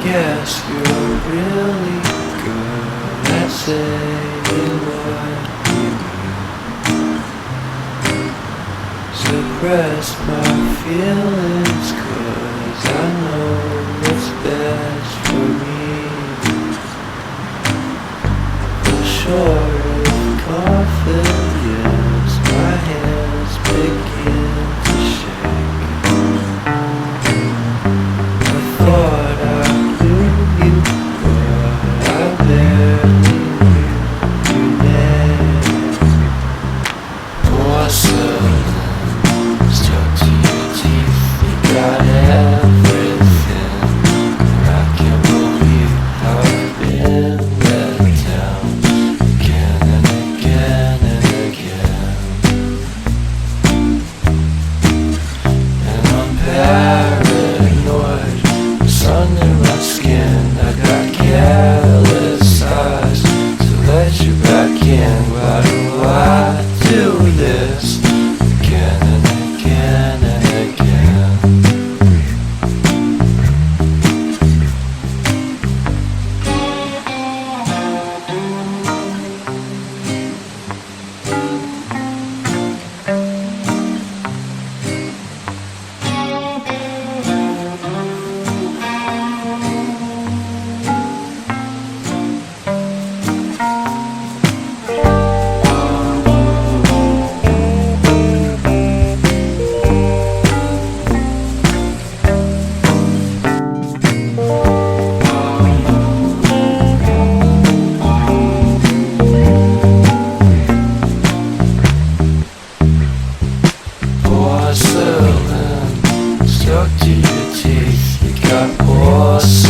Guess you're really good at saying what you mean. Suppress my feelings 'cause I know what's best for me. For short of confidence, my hands begin to shake. I thought I knew you, but I barely knew your name. Porcelain stuck to your teeth, you got everything. And I can't believe how I've been let down again and again and again. And I'm paranoid, it's under my skin. I got careless eyes to let you back in. Why do I do this again and again and again? Porcelain stuck to your teeth, you got porcelain.